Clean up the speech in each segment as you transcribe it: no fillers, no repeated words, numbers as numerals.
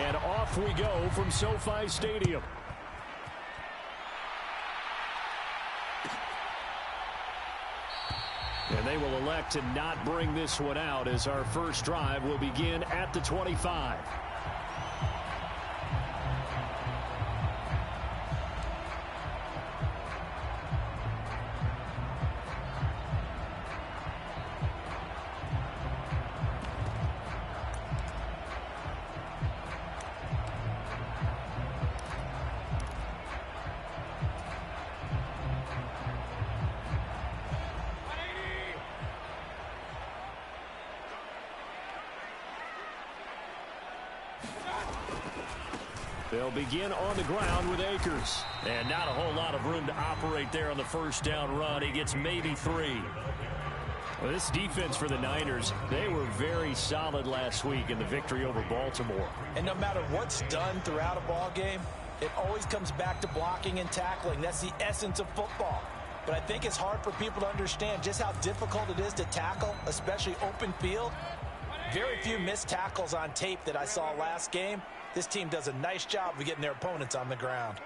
And off we go from SoFi Stadium. And they will elect to not bring this one out as our first drive will begin at the 25. They'll begin on the ground with Akers. And not a whole lot of room to operate there on the first down run. He gets maybe 3. Well, this defense for the Niners, they were very solid last week in the victory over Baltimore. And no matter what's done throughout a ball game, it always comes back to blocking and tackling. That's the essence of football. But I think it's hard for people to understand just how difficult it is to tackle, especially open field. Very few missed tackles on tape that I saw last game. This team does a nice job of getting their opponents on the ground.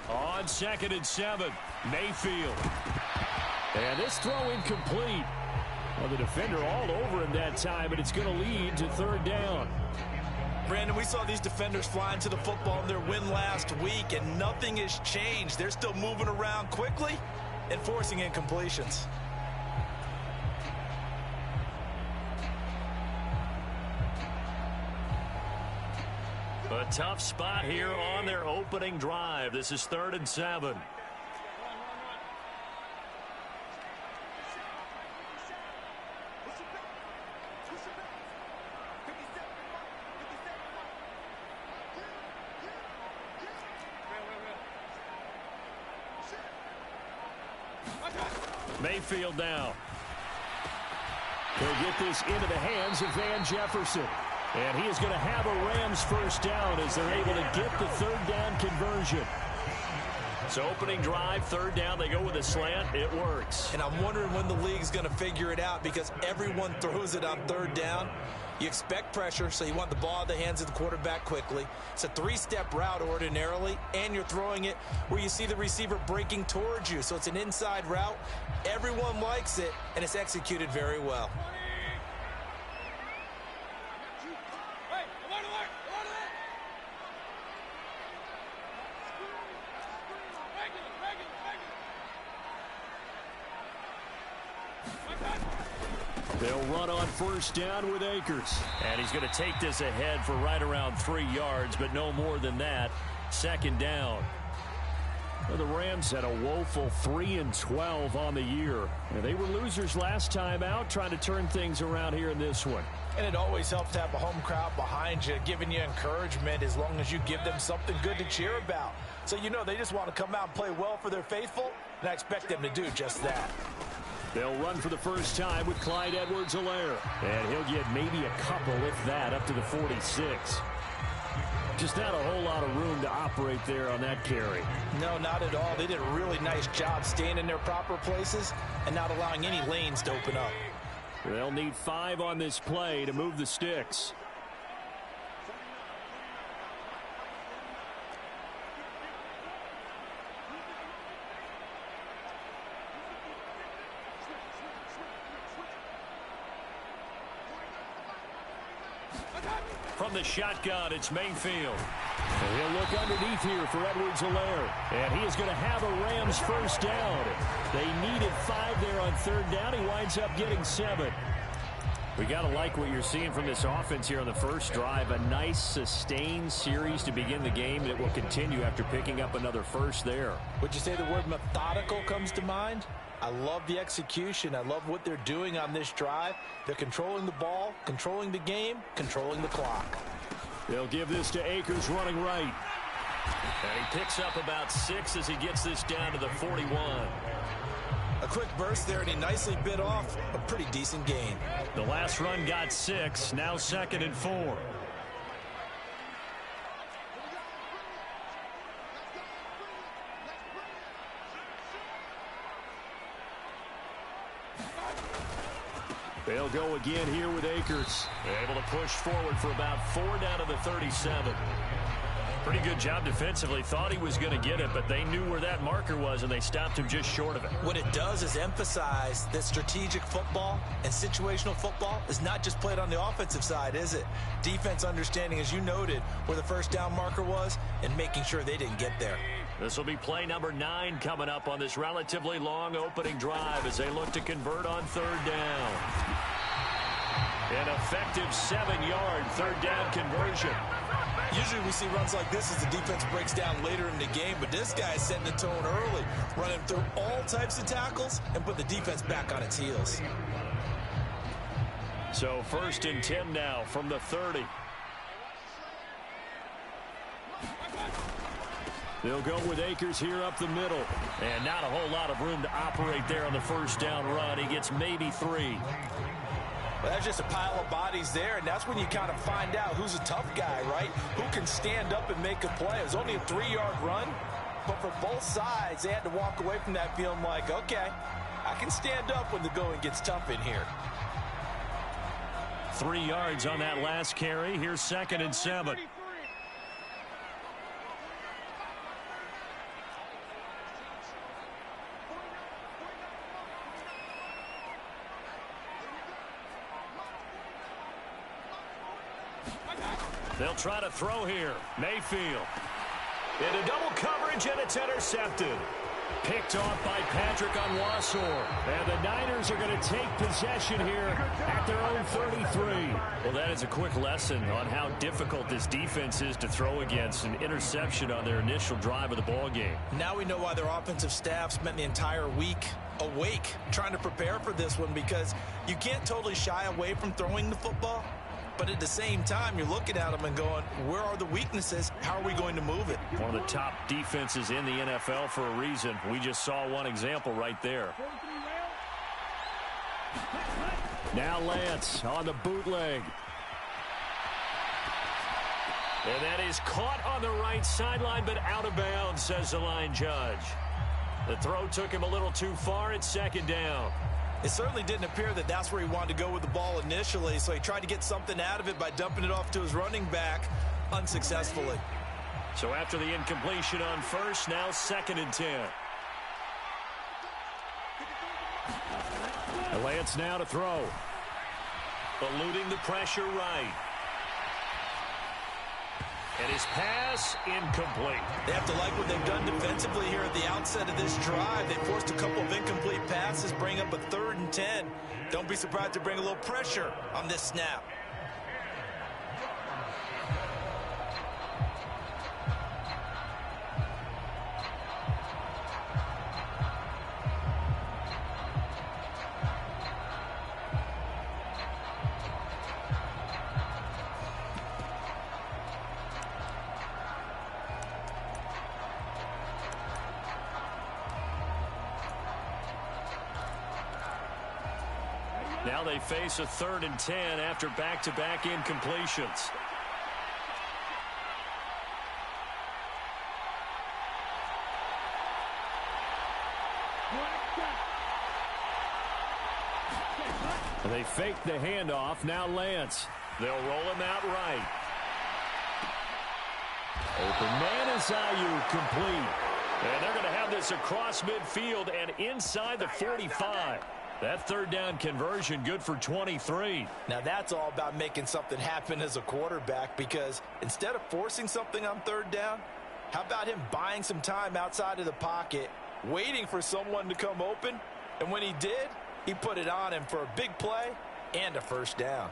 On 2nd and 7, Mayfield. And this throw incomplete. Well, the defender all over him that time, but it's going to lead to 3rd down. Brandon, we saw these defenders flying to the football in their win last week, and nothing has changed. They're still moving around quickly and forcing incompletions. A tough spot here on their opening drive. This is 3rd and 7. Mayfield now. He'll get this into the hands of Van Jefferson. And he is going to have a Rams first down as they're able to get the 3rd down conversion. So opening drive, 3rd down, they go with a slant. It works. And I'm wondering when the league's going to figure it out because everyone throws it on 3rd down. You expect pressure, so you want the ball in the hands of the quarterback quickly. It's a 3-step route ordinarily, and you're throwing it where you see the receiver breaking towards you. So it's an inside route. Everyone likes it, and it's executed very well. They'll run on first down with Akers. And he's going to take this ahead for right around 3 yards, but no more than that. 2nd down. Well, the Rams had a woeful 3-12 on the year. And they were losers last time out, trying to turn things around here in this one. And it always helps to have a home crowd behind you, giving you encouragement as long as you give them something good to cheer about. So you know they just want to come out and play well for their faithful, and I expect them to do just that. They'll run for the first time with Clyde Edwards-Helaire. And he'll get maybe a couple, if that, up to the 46. Just not a whole lot of room to operate there on that carry. No, not at all. They did a really nice job staying in their proper places and not allowing any lanes to open up. They'll need 5 on this play to move the sticks. From the shotgun, it's Mayfield. And he'll look underneath here for Edwards-Helaire. And he is going to have a Rams first down. They needed 5 there on 3rd down. He winds up getting 7. We got to like what you're seeing from this offense here on the first drive. A nice, sustained series to begin the game, and it will continue after picking up another first there. Would you say the word methodical comes to mind? I love the execution. I love what they're doing on this drive. They're controlling the ball, controlling the game, controlling the clock. They'll give this to Akers running right. And he picks up about 6 as he gets this down to the 41. A quick burst there, and he nicely bit off a pretty decent gain. The last run got 6, now 2nd and 4. They'll go again here with Akers. Able to push forward for about 4 down to the 37. Pretty good job defensively. Thought he was going to get it, but they knew where that marker was, and they stopped him just short of it. What it does is emphasize that strategic football and situational football is not just played on the offensive side, is it? Defense understanding, as you noted, where the first down marker was and making sure they didn't get there. This will be play number 9 coming up on this relatively long opening drive as they look to convert on 3rd down. An effective 7-yard 3rd down conversion. Usually we see runs like this as the defense breaks down later in the game, but this guy is setting the tone early, running through all types of tackles and put the defense back on its heels. So 1st and 10 now from the 30. They'll go with Akers here up the middle. And not a whole lot of room to operate there on the first down run. He gets maybe 3. Well, that's just a pile of bodies there, and that's when you kind of find out who's a tough guy, right? Who can stand up and make a play. It was only a 3-yard run, but for both sides, they had to walk away from that feeling like, okay, I can stand up when the going gets tough in here. 3 yards on that last carry. Here's 2nd and 7. They'll try to throw here. Mayfield. Into double coverage, and it's intercepted. Picked off by Patrick Onwuasor. And the Niners are going to take possession here at their own 33. Well, that is a quick lesson on how difficult this defense is to throw against. An interception on their initial drive of the ball game. Now we know why their offensive staff spent the entire week awake trying to prepare for this one, because you can't totally shy away from throwing the football. But at the same time, you're looking at them and going, where are the weaknesses? How are we going to move it? One of the top defenses in the NFL for a reason. We just saw one example right there. Now Lance on the bootleg. And that is caught on the right sideline, but out of bounds, says the line judge. The throw took him a little too far. It's 2nd down. It certainly didn't appear that that's where he wanted to go with the ball initially, so he tried to get something out of it by dumping it off to his running back unsuccessfully. So after the incompletion on 1st, now 2nd and 10. Lance now to throw. Eluding the pressure right. And his pass incomplete. They have to like what they've done defensively here at the outset of this drive. They forced a couple of incomplete passes, bring up a 3rd and 10. Don't be surprised to bring a little pressure on this snap. Now they face a 3rd and 10 after back-to-back incompletions. They fake the handoff. Now Lance. They'll roll him out right. Open man is Ayuk, complete. And they're going to have this across midfield and inside the 45. That 3rd down conversion good for 23. Now that's all about making something happen as a quarterback, because instead of forcing something on 3rd down, how about him buying some time outside of the pocket, waiting for someone to come open, and when he did, he put it on him for a big play and a 1st down.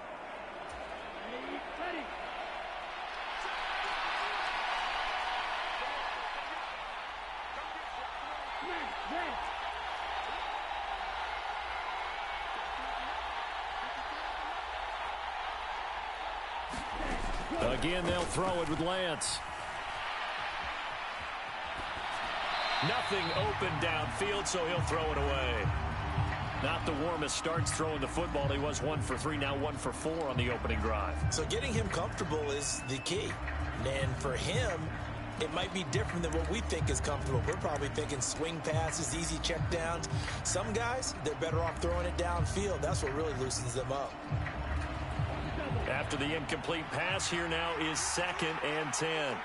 Again, they'll throw it with Lance. Nothing open downfield, so he'll throw it away. Not the warmest starts throwing the football. He was 1 for 3, now 1 for 4 on the opening drive. So getting him comfortable is the key. And for him, it might be different than what we think is comfortable. We're probably thinking swing passes, easy checkdowns. Some guys, they're better off throwing it downfield. That's what really loosens them up. After the incomplete pass, here now is 2nd and 10.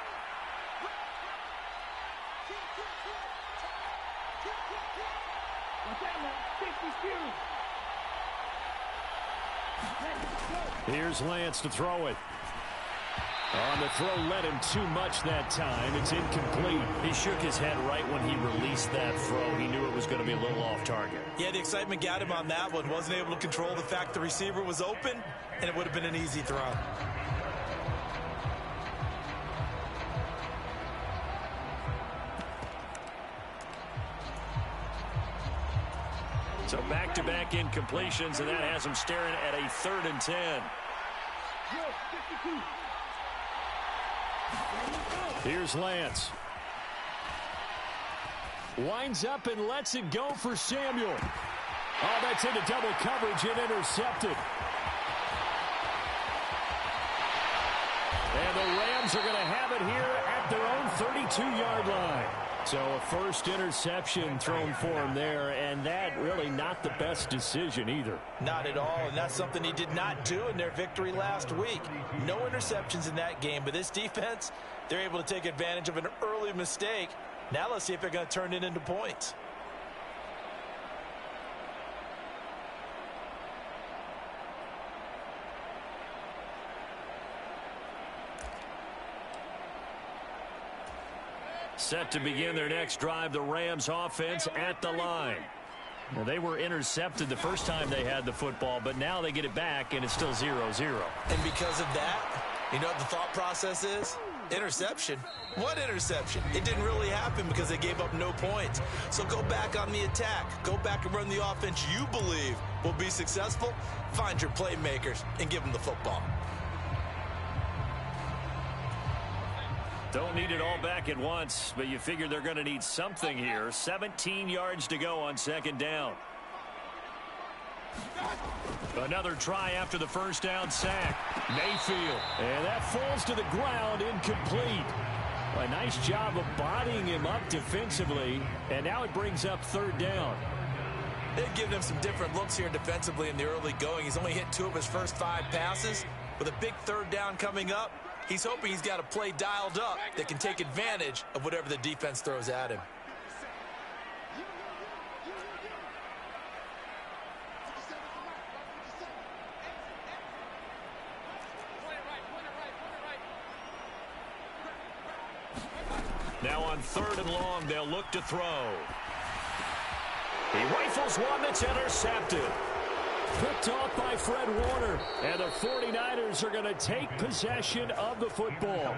Here's Lance to throw it. On the throw, led him too much that time. It's incomplete. He shook his head right when he released that throw. He knew it was going to be a little off target. Yeah, the excitement got him on that one. Wasn't able to control the fact the receiver was open, and it would have been an easy throw. So back-to-back incompletions, and that has him staring at a 3rd and 10. Here's Lance. Winds up and lets it go for Samuel. Oh, that's into double coverage and intercepted. And the Rams are going to have it here at their own 32-yard line. So a first interception thrown for him there, and that really not the best decision either. Not at all, and that's something he did not do in their victory last week. No interceptions in that game, but this defense, they're able to take advantage of an early mistake. Now let's see if they're going to turn it into points. Set to begin their next drive, the Rams offense at the line. Now, they were intercepted the first time they had the football, but now they get it back, and it's still 0-0. And because of that, you know what the thought process is? Interception. What interception? It didn't really happen because they gave up no points. So go back on the attack. Go back and run the offense you believe will be successful. Find your playmakers and give them the football. Don't need it all back at once, but you figure they're going to need something here. 17 yards to go on 2nd down. Another try after the first down sack. Mayfield. And that falls to the ground, incomplete. A nice job of bodying him up defensively, and now it brings up 3rd down. They've given him some different looks here defensively in the early going. He's only hit 2 of his first 5 passes. With a big 3rd down coming up, he's hoping he's got a play dialed up that can take advantage of whatever the defense throws at him. Now on 3rd and long, they'll look to throw. He rifles one that's intercepted. Picked off by Fred Warner. And the 49ers are going to take possession of the football.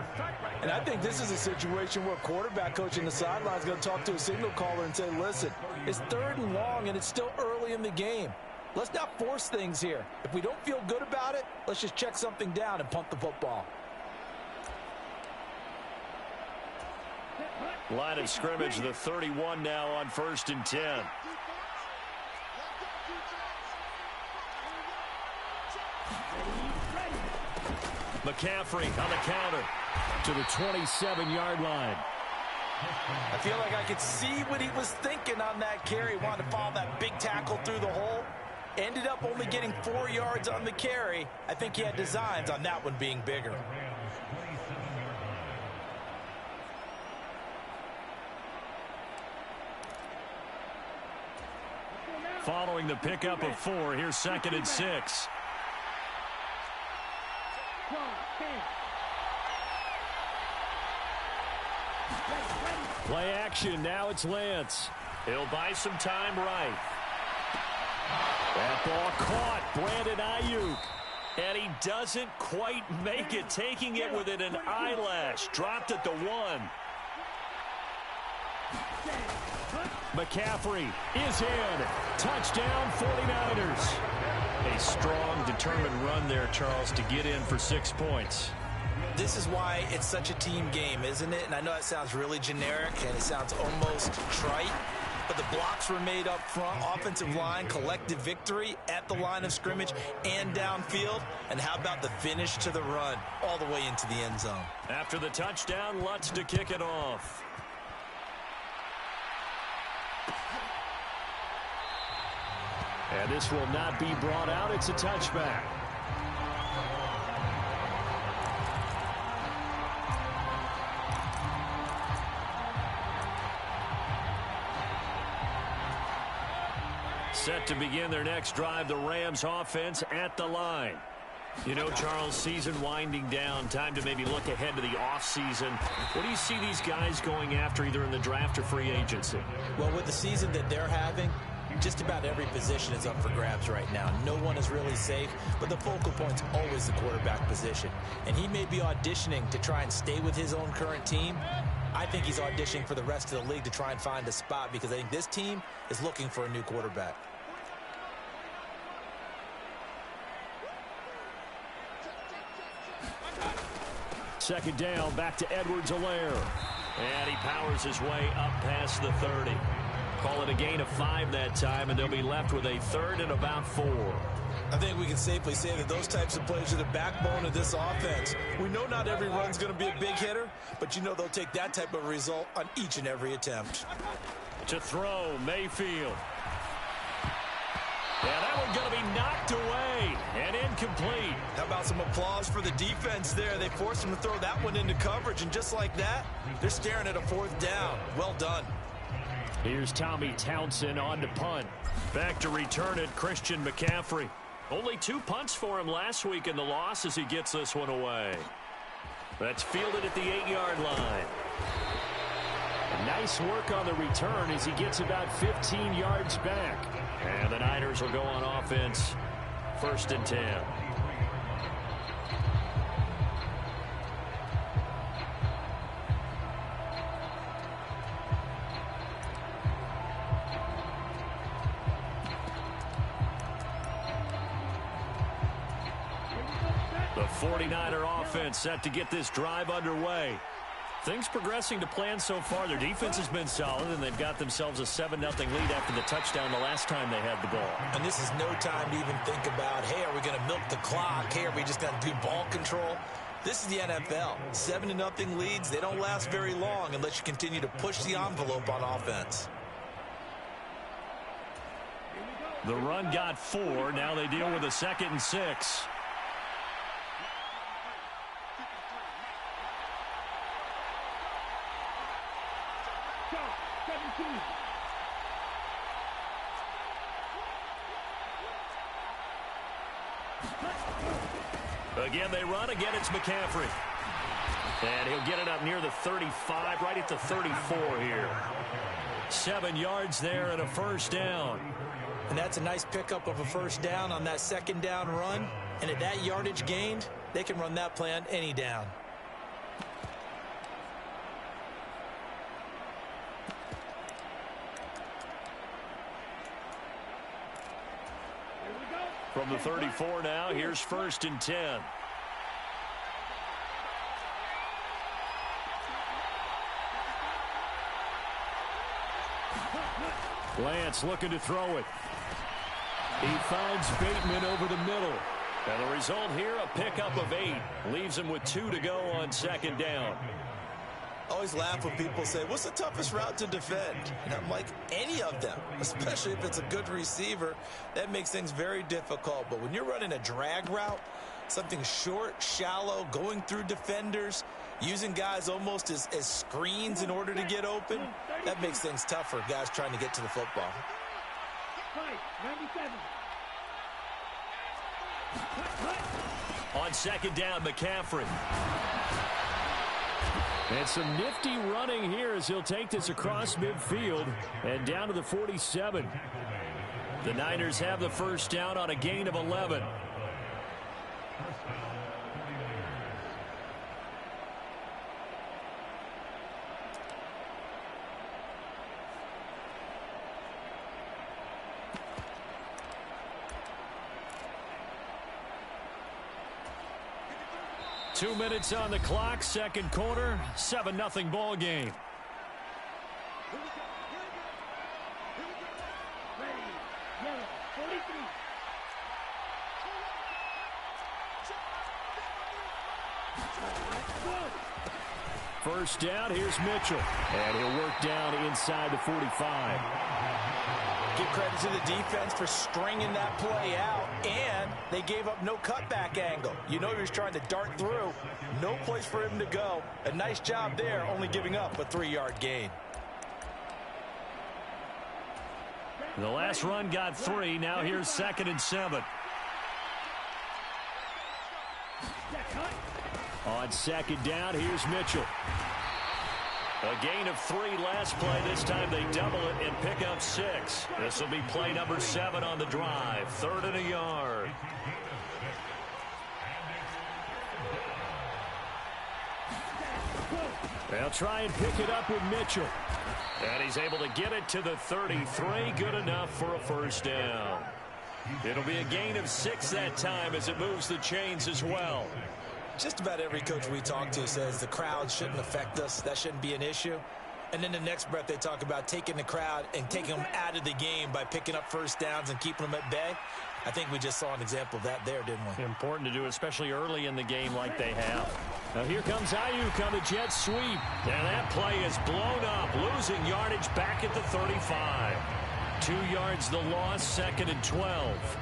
And I think this is a situation where quarterback coach in the sideline is going to talk to a signal caller and say, listen, it's 3rd and long and it's still early in the game. Let's not force things here. If we don't feel good about it, let's just check something down and punt the football. Line of scrimmage, the 31 now on 1st and 10. McCaffrey on the counter to the 27-yard line. I feel like I could see what he was thinking on that carry. Wanted to follow that big tackle through the hole. Ended up only getting 4 yards on the carry. I think he had designs on that one being bigger. Following the pickup of 4, here's 2nd and 6. Play action, now it's Lance. He'll buy some time right. That ball caught, Brandon Ayuk. And he doesn't quite make it, taking it within an eyelash. Dropped at the 1. McCaffrey is in. Touchdown 49ers. A strong, determined run there, Charles, to get in for 6 points. This is why it's such a team game, isn't it? And I know it sounds really generic and it sounds almost trite, but the blocks were made up front. Offensive line, collective victory at the line of scrimmage and downfield. And how about the finish to the run all the way into the end zone? After the touchdown, Lutz to kick it off. And this will not be brought out. It's a touchback. Set to begin their next drive, the Rams offense at the line. You know, Charles, season winding down, time to maybe look ahead to the offseason. What do you see these guys going after either in the draft or free agency? Well, with the season that they're having, just about every position is up for grabs right now. No one is really safe, but the focal point's always the quarterback position. And he may be auditioning to try and stay with his own current team. I think he's auditioning for the rest of the league to try and find a spot because I think this team is looking for a new quarterback. Second down, back to Edwards-Helaire. And he powers his way up past the 30. Call it a gain of 5 that time, and they'll be left with a third and about 4. I think we can safely say that those types of plays are the backbone of this offense. We know not every run's going to be a big hitter, but you know they'll take that type of result on each and every attempt. To throw, Mayfield. Yeah, that one's going to be knocked away and incomplete. How about some applause for the defense there? They forced him to throw that one into coverage, and just like that, they're staring at a 4th down. Well done. Here's Tommy Townsend on to punt. Back to return it, Christian McCaffrey. Only 2 punts for him last week in the loss as he gets this one away. That's fielded at the 8-yard line. Nice work on the return as he gets about 15 yards back. And the Niners will go on offense. 1st and 10. The 49er offense set to get this drive underway. Things progressing to plan so far. Their defense has been solid, and they've got themselves a 7-0 lead after the touchdown the last time they had the ball. And this is no time to even think about, hey, are we going to milk the clock? Hey, are we just going to do ball control? This is the NFL. 7-0 leads, they don't last very long unless you continue to push the envelope on offense. The run got 4. Now they deal with a 2nd and 6. Again, they run. Again, it's McCaffrey. And he'll get it up near the 35, right at the 34 here. 7 yards there and a 1st down. And that's a nice pickup of a 1st down on that 2nd down run. And at that yardage gained, they can run that play on any down. From the 34 now, here's 1st and 10. Lance looking to throw it. He finds Bateman over the middle. And the result here, a pickup of 8. Leaves him with 2 to go on 2nd down. Always laugh when people say, what's the toughest route to defend? And I'm like, any of them, especially if it's a good receiver. That makes things very difficult. But when you're running a drag route, something short, shallow, going through defenders, using guys almost as screens in order to get open, that makes things tough for guys trying to get to the football. 97. On 2nd down, McCaffrey. And some nifty running here as he'll take this across midfield and down to the 47. The Niners have the 1st down on a gain of 11. Two minutes on the clock, 2nd quarter, 7-0 ball game. First down, here's Mitchell. And he'll work down inside the 45. Give credit to the defense for stringing that play out, and they gave up no cutback angle. You know he was trying to dart through. No place for him to go. A nice job there, only giving up a 3-yard gain. The last run got 3. Now here's 2nd and 7. On 2nd down, here's Mitchell. A gain of 3 last play. This time they double it and pick up 6. This will be play number 7 on the drive. 3rd and a yard. They'll try and pick it up with Mitchell. And he's able to get it to the 33. Good enough for a first down. It'll be a gain of 6 that time as it moves the chains as well. Just about every coach we talk to says the crowd shouldn't affect us. That shouldn't be an issue. And then the next breath they talk about taking the crowd and taking them out of the game by picking up first downs and keeping them at bay. I think we just saw an example of that there, didn't we? Important to do, especially early in the game like they have. Now here comes Ayuk on the jet sweep. And that play is blown up, losing yardage back at the 35. 2 yards the loss, 2nd and 12.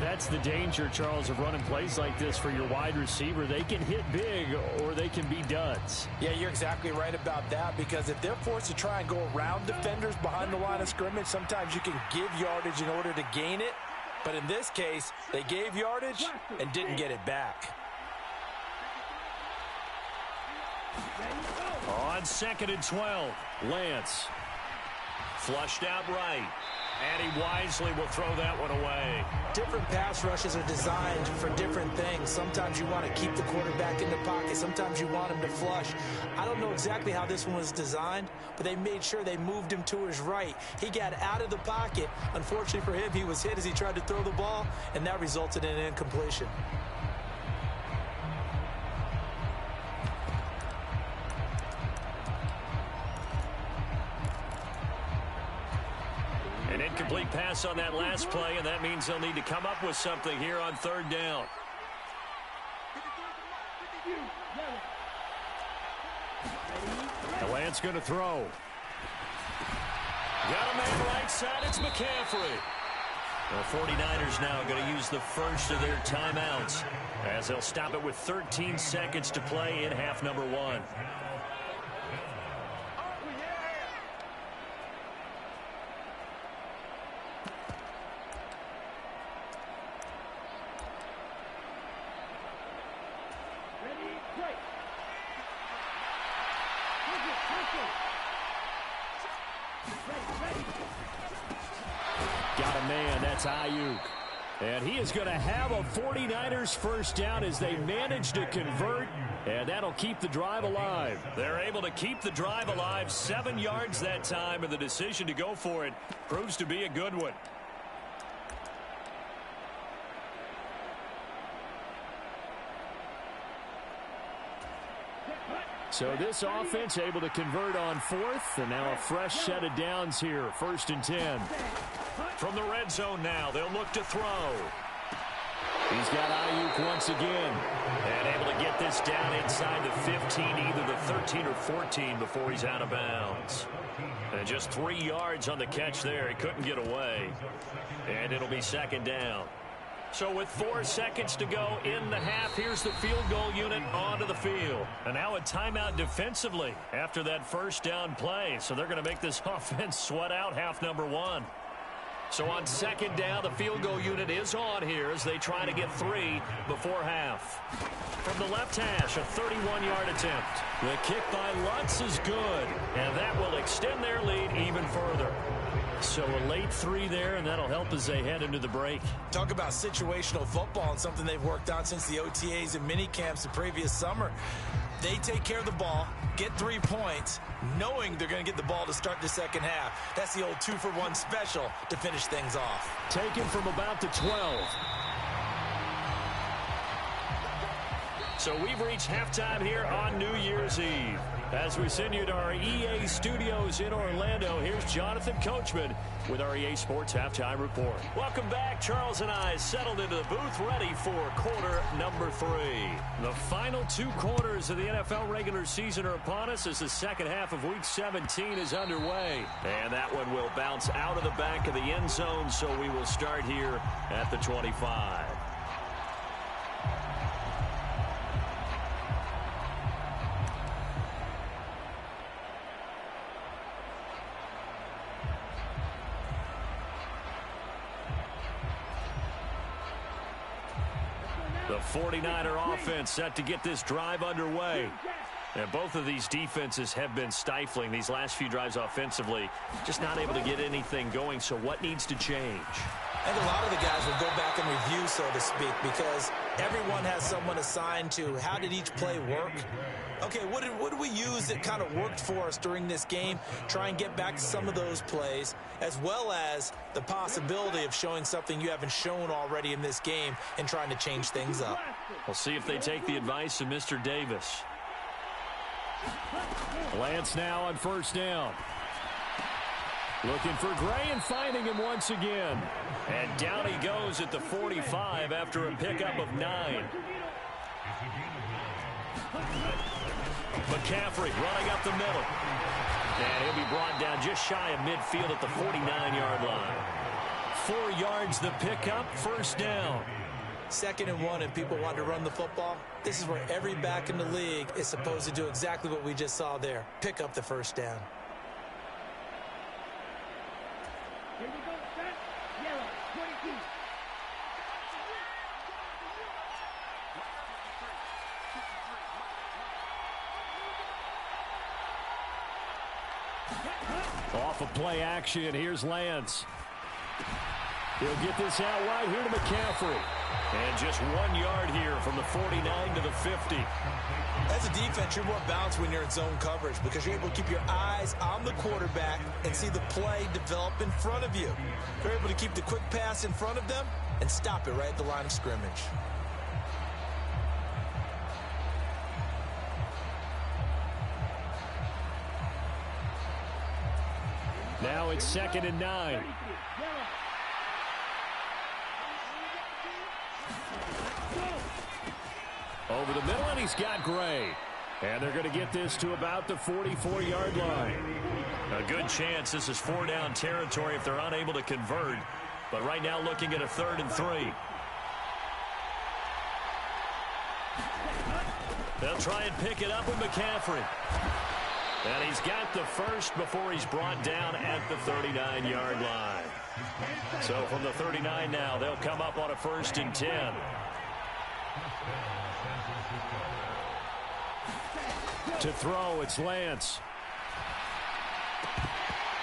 That's the danger, Charles, of running plays like this for your wide receiver. They can hit big or they can be duds. Yeah, you're exactly right about that, because if they're forced to try and go around defenders behind the line of scrimmage, sometimes you can give yardage in order to gain it. But in this case, they gave yardage and didn't get it back. On 2nd and 12, Lance. Flushed out right. And he wisely will throw that one away. Different pass rushes are designed for different things. Sometimes you want to keep the quarterback in the pocket. Sometimes you want him to flush. I don't know exactly how this one was designed, but they made sure they moved him to his right. He got out of the pocket. Unfortunately for him, he was hit as he tried to throw the ball, and that resulted in an incompletion. An incomplete pass on that last play, and that means they'll need to come up with something here on 3rd down. The Lance going to throw. Got a man right side. It's McCaffrey. The 49ers now going to use the first of their timeouts as they'll stop it with 13 seconds to play in half number 1. Got a man, that's Ayuk. And he is going to have a 49ers first down as they manage to convert, and that'll keep the drive alive. They're able to keep the drive alive, 7 yards that time, and the decision to go for it proves to be a good one. So this offense able to convert on 4th, and now a fresh set of downs here, 1st and 10. From the red zone now, they'll look to throw. He's got Ayuk once again, and able to get this down inside the 15, either the 13 or 14 before he's out of bounds. And just 3 yards on the catch there. He couldn't get away. And it'll be 2nd down. So with 4 seconds to go in the half, here's the field goal unit onto the field. And now a timeout defensively after that first down play. So they're going to make this offense sweat out half number 1. So on 2nd down, the field goal unit is on here as they try to get 3 before half. From the left hash, a 31-yard attempt. The kick by Lutz is good, and that will extend their lead even further. So a late 3 there, and that'll help as they head into the break. Talk about situational football and something they've worked on since the OTAs and mini camps the previous summer. They take care of the ball, get 3 points, knowing they're going to get the ball to start the second half. That's the old 2-for-1 special to finish things off. Taken from about the 12. So we've reached halftime here on New Year's Eve. As we send you to our EA studios in Orlando, here's Jonathan Coachman with our EA Sports Halftime Report. Welcome back. Charles and I settled into the booth ready for quarter number 3. The final 2 quarters of the NFL regular season are upon us as the second half of Week 17 is underway. And that one will bounce out of the back of the end zone, so we will start here at the 25. The 49er offense set to get this drive underway. And both of these defenses have been stifling these last few drives offensively. Just not able to get anything going, so what needs to change? I think a lot of the guys will go back and review, so to speak, because everyone has someone assigned to how did each play work. Okay, what did we use that kind of worked for us during this game? Try and get back to some of those plays, as well as the possibility of showing something you haven't shown already in this game and trying to change things up. We'll see if they take the advice of Mr. Davis. Lance now on first down. Looking for Gray and finding him once again. And down he goes at the 45 after a pickup of 9. McCaffrey running up the middle. And he'll be brought down just shy of midfield at the 49-yard line. 4 yards the pickup, first down. 2nd and 1 and people want to run the football. This is where every back in the league is supposed to do exactly what we just saw there. Pick up the first down. Here we go, set, yellow, 22. Off of play action, here's Lance. He'll get this out wide here to McCaffrey. And just 1 yard here from the 49 to the 50. As a defense, you're more balanced when you're in zone coverage because you're able to keep your eyes on the quarterback and see the play develop in front of you. You're able to keep the quick pass in front of them and stop it right at the line of scrimmage. Now it's 2nd and 9. Over the middle, and he's got Gray. And they're going to get this to about the 44-yard line. A good chance this is 4-down territory if they're unable to convert. But right now looking at a 3rd and 3. They'll try and pick it up with McCaffrey. And he's got the first before he's brought down at the 39-yard line. So from the 39 now, they'll come up on a 1st and 10. To throw, it's Lance.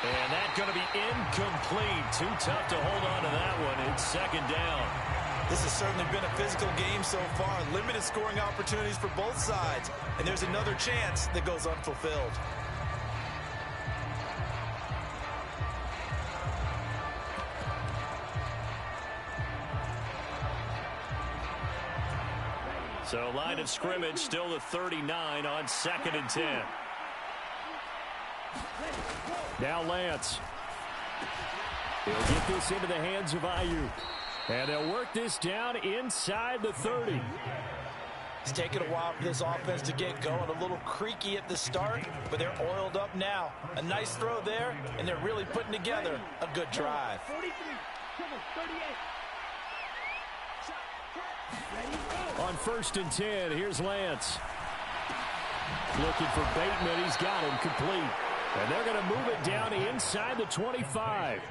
And that's going to be incomplete. Too tough to hold on to that one. It's 2nd down. This has certainly been a physical game so far. Limited scoring opportunities for both sides. And there's another chance that goes unfulfilled. So line of scrimmage still the 39 on 2nd and 10. Now Lance. He'll get this into the hands of Ayuk. And they'll work this down inside the 30. It's taken a while for this offense to get going. A little creaky at the start, but they're oiled up now. A nice throw there, and they're really putting together a good drive. 43, 38. On 1st and 10, here's Lance. Looking for Bateman. He's got him complete. And they're going to move it down inside the 25.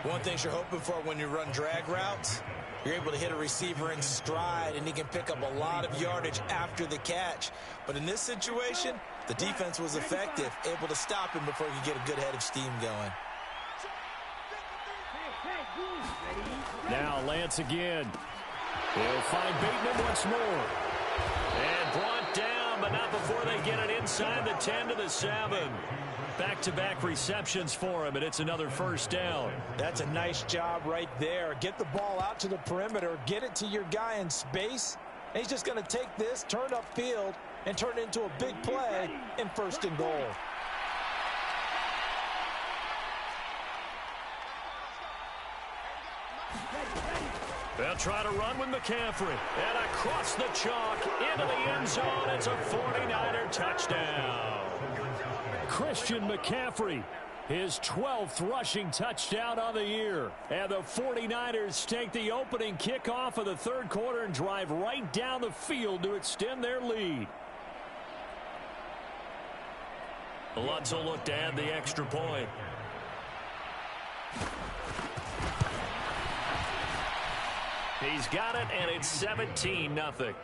One thing you're hoping for when you run drag routes, you're able to hit a receiver in stride, and he can pick up a lot of yardage after the catch. But in this situation, the defense was effective, able to stop him before he could get a good head of steam going. Now Lance again. He'll find Bateman once more. And brought down, but not before they get it inside the 10 to the 7. Back-to-back receptions for him, and it's another 1st down. That's a nice job right there. Get the ball out to the perimeter, get it to your guy in space, And he's just going to take this, turn upfield, and turn it into a big play in 1st and goal. They'll try to run with McCaffrey. And across the chalk into the end zone. It's a 49er touchdown. Christian McCaffrey, his 12th rushing touchdown on the year. And the 49ers take the opening kickoff of the 3rd quarter and drive right down the field to extend their lead. Lutz will look to add the extra point. He's got it, and it's 17-0.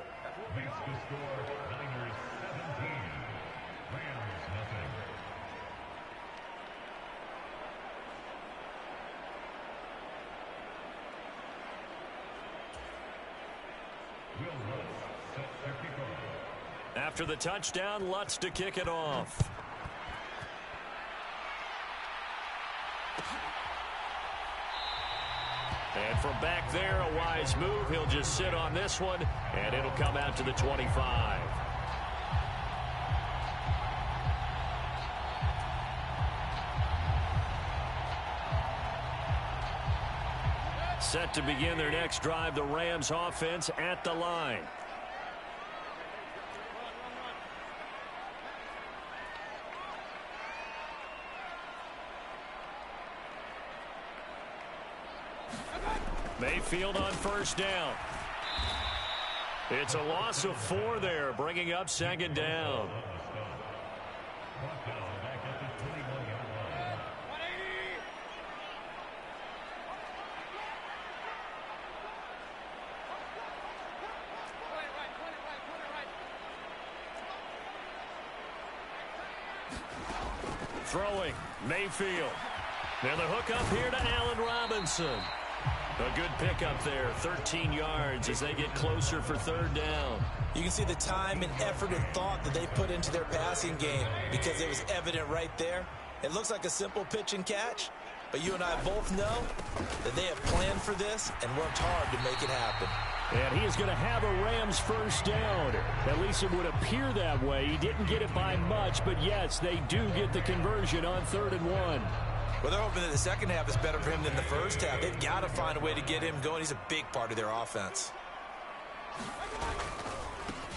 After the touchdown, Lutz to kick it off. And from back there, a wise move. He'll just sit on this one, and it'll come out to the 25. Set to begin their next drive, the Rams offense at the line. Mayfield on 1st down. It's a loss of 4 there, bringing up 2nd down. Throwing, Mayfield. And the hook up here to Allen Robinson. A good pickup there, 13 yards as they get closer for 3rd down. You can see the time and effort and thought that they put into their passing game because it was evident right there. It looks like a simple pitch and catch, but you and I both know that they have planned for this and worked hard to make it happen. And he is going to have a Rams 1st down. At least it would appear that way. He didn't get it by much, but yes, they do get the conversion on 3rd and 1. Well, they're hoping that the second half is better for him than the first half. They've got to find a way to get him going. He's a big part of their offense.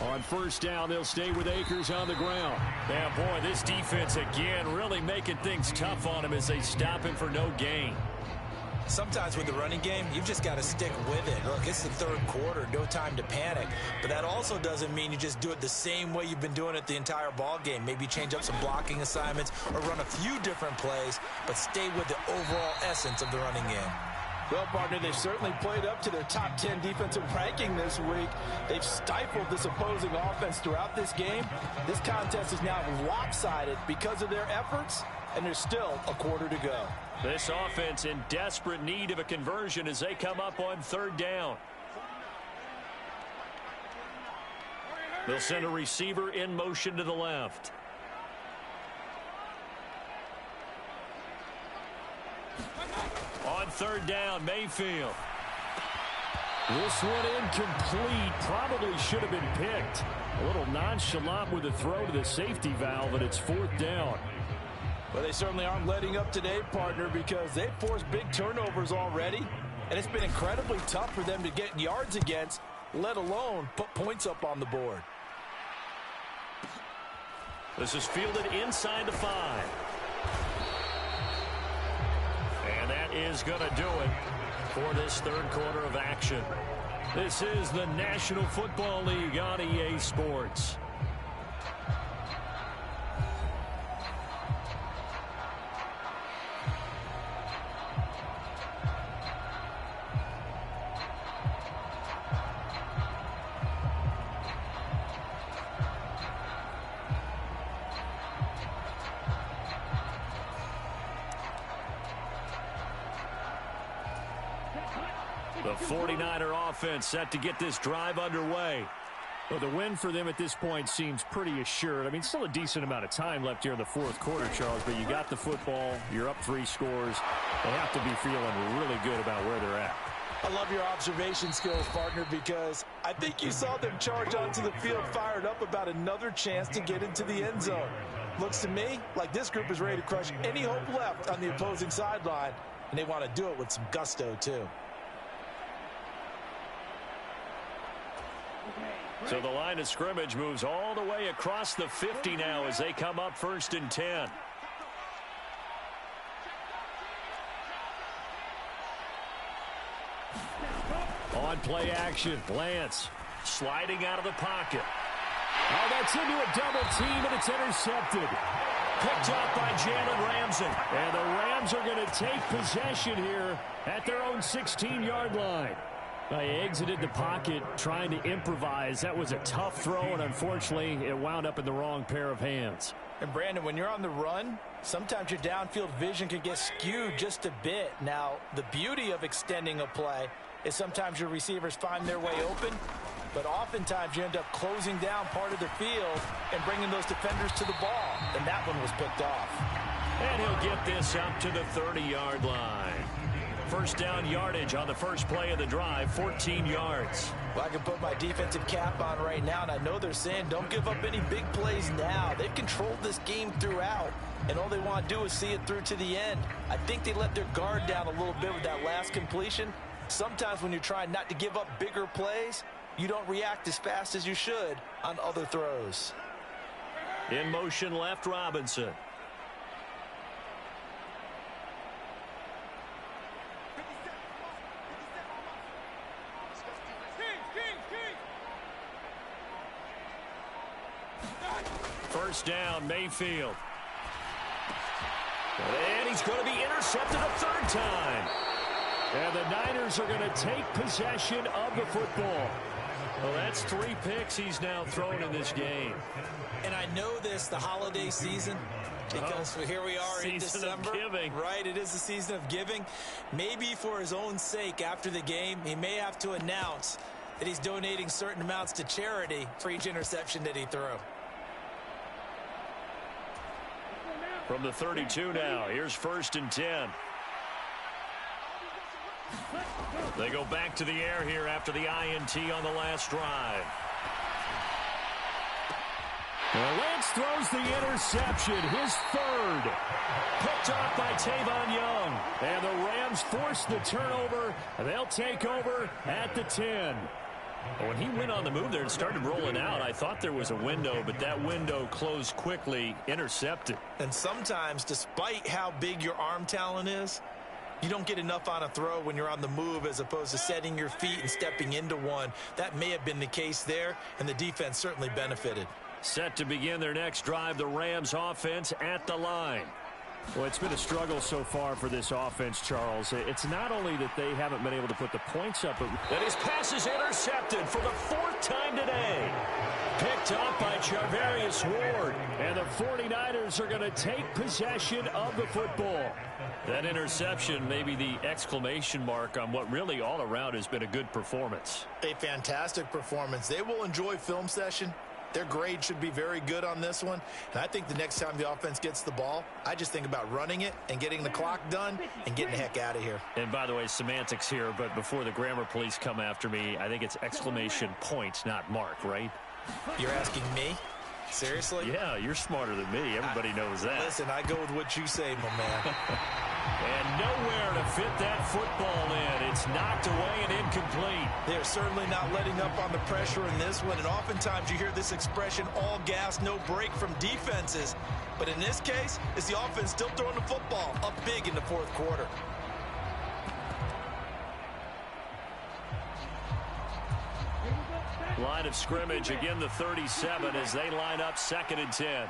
On 1st down, they'll stay with Akers on the ground. Now, boy, this defense again really making things tough on him as they stop him for no gain. Sometimes with the running game, you've just got to stick with it. Look, it's the 3rd quarter, no time to panic. But that also doesn't mean you just do it the same way you've been doing it the entire ball game. Maybe change up some blocking assignments or run a few different plays, but stay with the overall essence of the running game. Well, partner, they've certainly played up to their top 10 defensive ranking this week. They've stifled this opposing offense throughout this game. This contest is now lopsided because of their efforts, and there's still a quarter to go. This offense in desperate need of a conversion as they come up on 3rd down. They'll send a receiver in motion to the left. On 3rd down, Mayfield. This one incomplete. Probably should have been picked. A little nonchalant with the throw to the safety valve, and it's 4th down. Well, they certainly aren't letting up today, partner, because they've forced big turnovers already, and it's been incredibly tough for them to get yards against, let alone put points up on the board. This is fielded inside the 5. And that is going to do it for this 3rd quarter of action. This is the National Football League on EA Sports. The 49er offense set to get this drive underway. Well, the win for them at this point seems pretty assured. I mean, still a decent amount of time left here in the 4th quarter, Charles, but you got the football, you're up 3 scores. They have to be feeling really good about where they're at. I love your observation skills, partner, because I think you saw them charge onto the field fired up about another chance to get into the end zone. Looks to me like this group is ready to crush any hope left on the opposing sideline, and they want to do it with some gusto, too. So the line of scrimmage moves all the way across the 50 now as they come up 1st and 10. On play action, Lance sliding out of the pocket. Oh, that's into a double team, and it's intercepted. Picked up by Jalen Ramsey. And the Rams are going to take possession here at their own 16-yard line. They exited the pocket trying to improvise. That was a tough throw, and unfortunately, it wound up in the wrong pair of hands. And, Brandon, when you're on the run, sometimes your downfield vision can get skewed just a bit. Now, the beauty of extending a play is sometimes your receivers find their way open, but oftentimes you end up closing down part of the field and bringing those defenders to the ball. And that one was picked off. And he'll get this up to the 30-yard line. First down yardage on the first play of the drive, 14 yards. Well, I can put my defensive cap on right now, and I know they're saying don't give up any big plays now. They've controlled this game throughout, and all they want to do is see it through to the end. I think they let their guard down a little bit with that last completion. Sometimes when you're trying not to give up bigger plays, you don't react as fast as you should on other throws. In motion left, Robinson. First down, Mayfield. And he's going to be intercepted a third time. And the Niners are going to take possession of the football. Well, that's 3 picks he's now thrown in this game. And I know this, the holiday season, because here we are in December. Season of giving. Right, it is the season of giving. Maybe for his own sake after the game, he may have to announce that he's donating certain amounts to charity for each interception that he threw. From the 32 now, here's 1st and 10. They go back to the air here after the INT on the last drive. Well, Lance throws the interception, his third. Picked off by Tavon Young. And the Rams force the turnover. And they'll take over at the 10. When he went on the move there and started rolling out, I thought there was a window, but that window closed quickly, intercepted. And sometimes, despite how big your arm talent is, you don't get enough on a throw when you're on the move as opposed to setting your feet and stepping into one. That may have been the case there, and the defense certainly benefited. Set to begin their next drive, the Rams offense at the line. Well, it's been a struggle so far for this offense, Charles. It's not only that they haven't been able to put the points up, but that his pass is intercepted for the 4th time today. Picked up by Charvarius Ward. And the 49ers are going to take possession of the football. That interception may be the exclamation mark on what really all around has been a good performance. A fantastic performance. They will enjoy film session. Their grade should be very good on this one. And I think the next time the offense gets the ball, I just think about running it and getting the clock done and getting the heck out of here. And by the way, semantics here, but before the grammar police come after me, I think it's exclamation point, not mark, right? You're asking me? Seriously? Yeah, you're smarter than me. Everybody knows that. Listen, I go with what you say, my man. And nowhere to fit that football in. It's knocked away and incomplete. They're certainly not letting up on the pressure in this one. And oftentimes you hear this expression, all gas, no break from defenses. But in this case, it's the offense still throwing the football up big in the 4th quarter. Line of scrimmage, again the 37 as they line up 2nd and 10.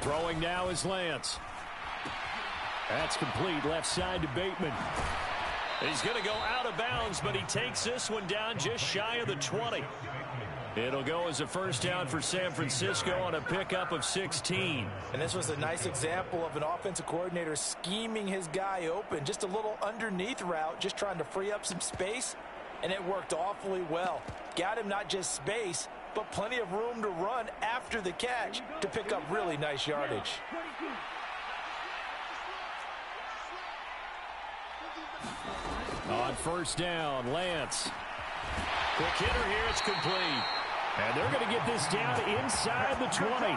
Throwing now is Lance. That's complete, left side to Bateman. He's going to go out of bounds, but he takes this one down just shy of the 20. It'll go as a first down for San Francisco on a pickup of 16. And this was a nice example of an offensive coordinator scheming his guy open. Just a little underneath route, just trying to free up some space, and it worked awfully well. Got him not just space, but plenty of room to run after the catch to pick up really nice yardage. On first down, Lance. Quick hitter here, it's complete. And they're going to get this down inside the 20.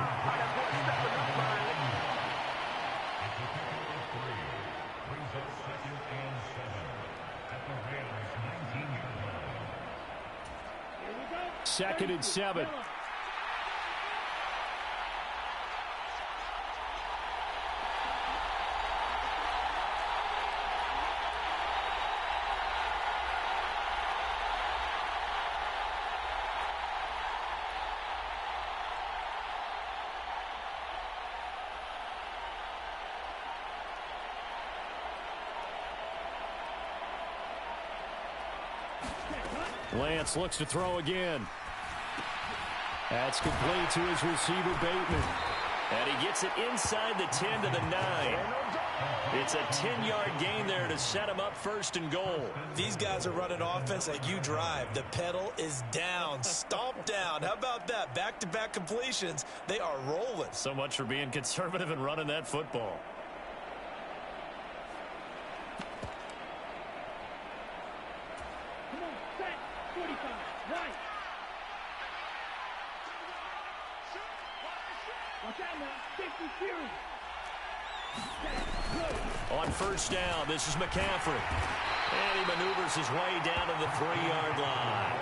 Second and 7. Lance looks to throw again. That's complete to his receiver, Bateman. And he gets it inside the 10 to the 9. It's a 10-yard gain there to set him up first and goal. These guys are running offense like you drive. The pedal is down, stomp down. How about that? Back-to-back completions. They are rolling. So much for being conservative and running that football. Come on, set. 45. Right. Watch out now. 50 Fury. On first down, this is McCaffrey. And he maneuvers his way down to the 3-yard line.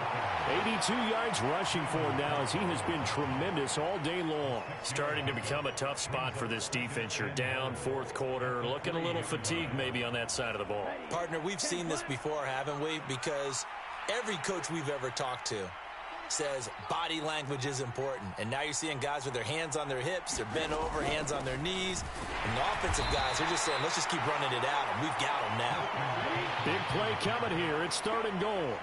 82 yards rushing for him now as he has been tremendous all day long. Starting to become a tough spot for this defense. You're down fourth quarter, looking a little fatigued maybe on that side of the ball. Partner, we've seen this before, haven't we? Because every coach we've ever talked to says body language is important. And now you're seeing guys with their hands on their hips, they're bent over, hands on their knees. And the offensive guys are just saying, let's just keep running it out, and we've got them now. Big play coming here. It's third and goal.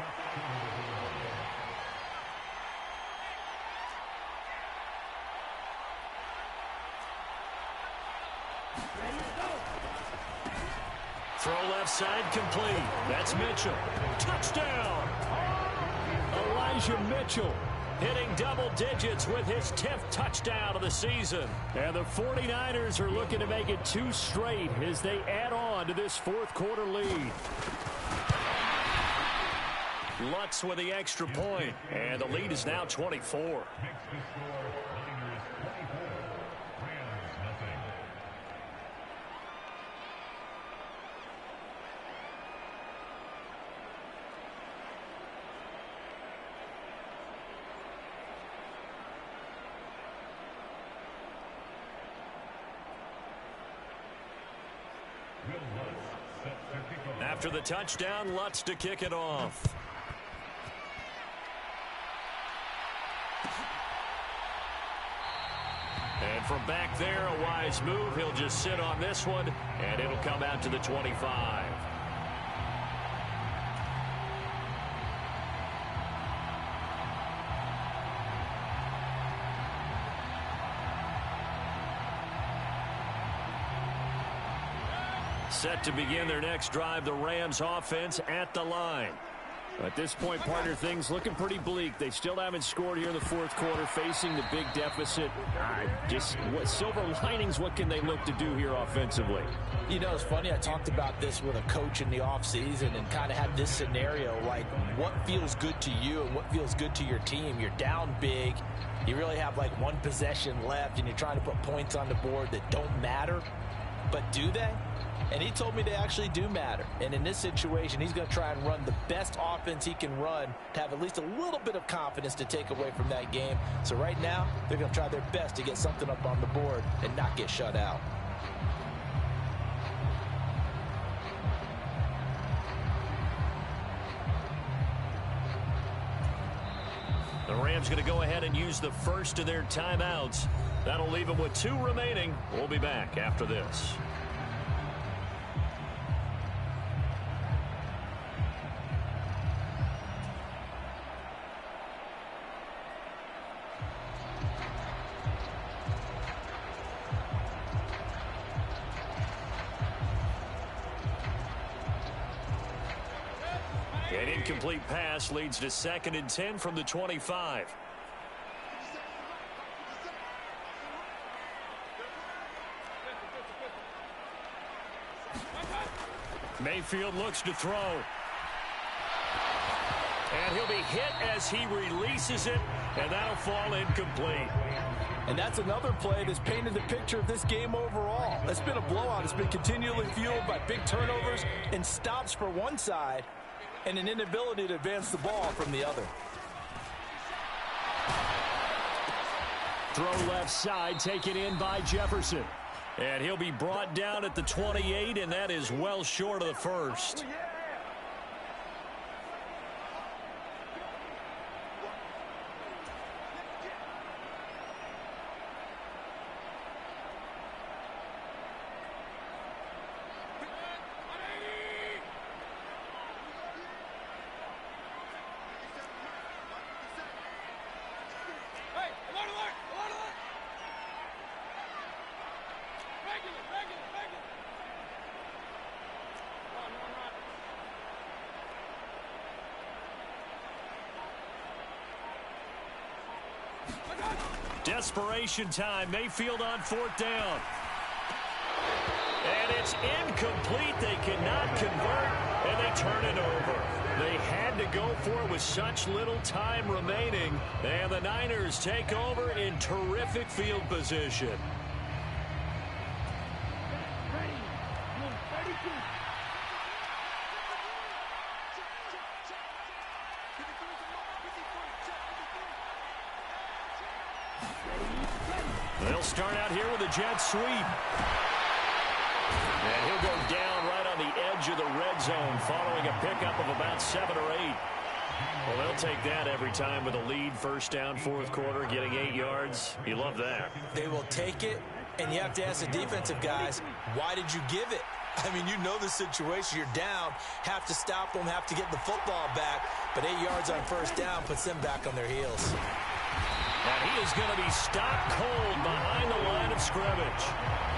Throw left side complete. That's Mitchell. Touchdown! Elijah Mitchell hitting double digits with his 10th touchdown of the season. And the 49ers are looking to make it 2 straight as they add on to this fourth quarter lead. Lutz with the extra point, and the lead is now 24. After the touchdown, Lutz to kick it off. And from back there, a wise move. He'll just sit on this one, and it'll come out to the 25. Set to begin their next drive, the Rams offense at the line. At this point, partner, things looking pretty bleak. They still haven't scored here in the fourth quarter, facing the big deficit. Just what silver linings, what can they look to do here offensively? You know, it's funny, I talked about this with a coach in the offseason and kind of had this scenario, like what feels good to you and what feels good to your team. You're down big. You really have like one possession left, and you're trying to put points on the board that don't matter. But do they? And he told me they actually do matter. And in this situation, he's going to try and run the best offense he can run to have at least a little bit of confidence to take away from that game. So right now, they're going to try their best to get something up on the board and not get shut out. The Rams going to go ahead and use the first of their timeouts. That'll leave them with 2 remaining. We'll be back after this. An incomplete pass leads to 2nd and 10 from the 25. Mayfield looks to throw. And he'll be hit as he releases it, and that'll fall incomplete. And that's another play that's painted the picture of this game overall. It's been a blowout. It's been continually fueled by big turnovers and stops for one side and an inability to advance the ball from the other. Throw left side, taken in by Jefferson. And he'll be brought down at the 28, and that is well short of the first. Desperation time. Mayfield on 4th down. And it's incomplete. They cannot convert, and they turn it over. They had to go for it with such little time remaining, and the Niners take over in terrific field position. They'll start out here with a jet sweep. And he'll go down right on the edge of the red zone following a pickup of about 7 or 8. Well, they'll take that every time with a lead. 1st down, 4th quarter, getting 8 yards. You love that. They will take it, and you have to ask the defensive guys, why did you give it? I mean, you know the situation. You're down, have to stop them, have to get the football back. But 8 yards on 1st down puts them back on their heels. And he is going to be stopped cold behind the line of scrimmage.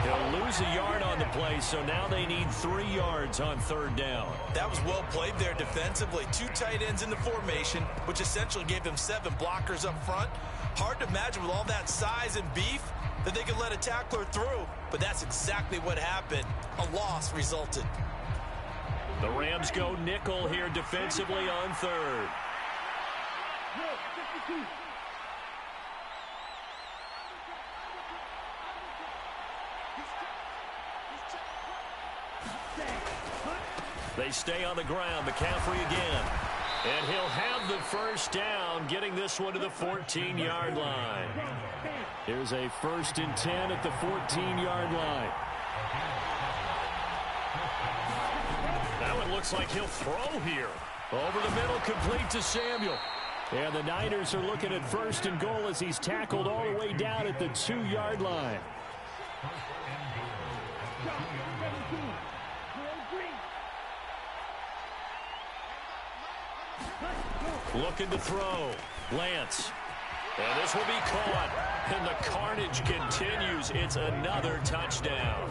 He'll lose a yard on the play, so now they need 3 yards on 3rd down. That was well played there defensively. 2 tight ends in the formation, which essentially gave them 7 blockers up front. Hard to imagine with all that size and beef that they could let a tackler through, but that's exactly what happened. A loss resulted. The Rams go nickel here defensively on 3rd. They stay on the ground. McCaffrey again. And he'll have the 1st down, getting this one to the 14-yard line. Here's a 1st and 10 at the 14-yard line. Now it looks like he'll throw here. Over the middle, complete to Samuel. And the Niners are looking at 1st and goal as he's tackled all the way down at the 2-yard line. Looking to throw. Lance. And this will be caught. And the carnage continues. It's another touchdown.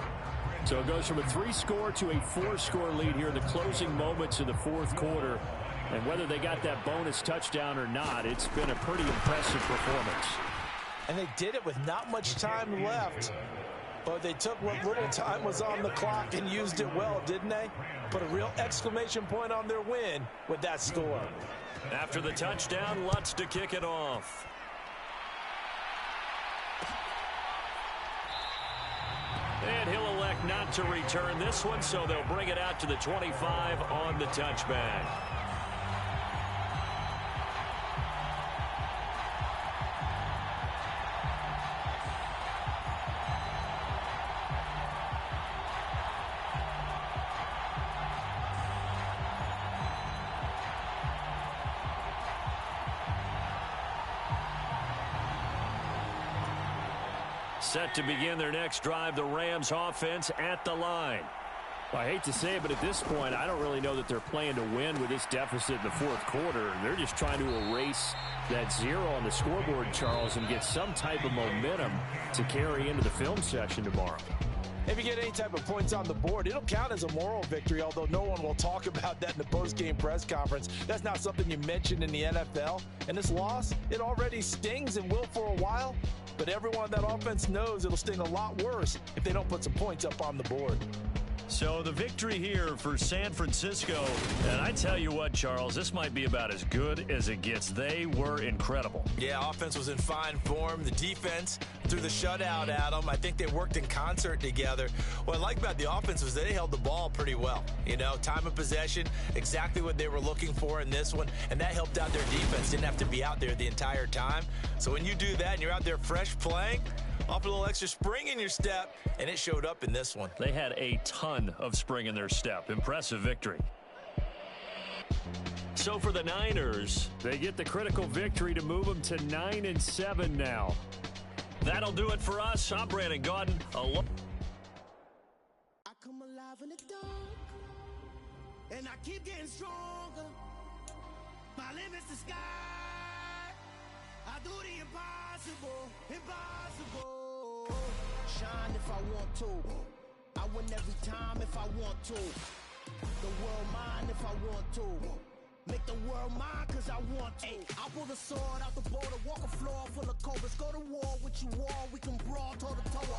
So it goes from a 3-score to a 4-score lead here in the closing moments of the 4th quarter. And whether they got that bonus touchdown or not, it's been a pretty impressive performance. And they did it with not much time left. But they took what little time was on the clock and used it well, didn't they? Put a real exclamation point on their win with that score. After the touchdown, Lutz to kick it off. And he'll elect not to return this one, so they'll bring it out to the 25 on the touchback. Set to begin their next drive, the Rams offense at the line. Well, I hate to say it, but at this point, I don't really know that they're playing to win with this deficit in the 4th quarter. They're just trying to erase that 0 on the scoreboard, Charles, and get some type of momentum to carry into the film session tomorrow. If you get any type of points on the board, it'll count as a moral victory, although no one will talk about that in the post-game press conference. That's not something you mentioned in the NFL. And this loss, it already stings and will for a while. But everyone on that offense knows it'll sting a lot worse if they don't put some points up on the board. So the victory here for San Francisco. And I tell you what, Charles, this might be about as good as it gets. They were incredible. Yeah, offense was in fine form. The defense threw the shutout at them. I think they worked in concert together. What I like about the offense was they held the ball pretty well. You know, time of possession, exactly what they were looking for in this one. And that helped out their defense. Didn't have to be out there the entire time. So when you do that and you're out there fresh playing, off a little extra spring in your step, and it showed up in this one. They had a ton of spring in their step. Impressive victory. So for the Niners, they get the critical victory to move them to 9-7 now. That'll do it for us. I'm Brandon Gaudin. I come alive in the dark, and I keep getting stronger. My limit's the sky. I do the impossible, impossible. Shine if I want to. I win every time if I want to. The world mine if I want to. Make the world mine cause I want to. I pull the sword out the border, walk a floor full of cobras. Go to war with you all, we can brawl toe to toe.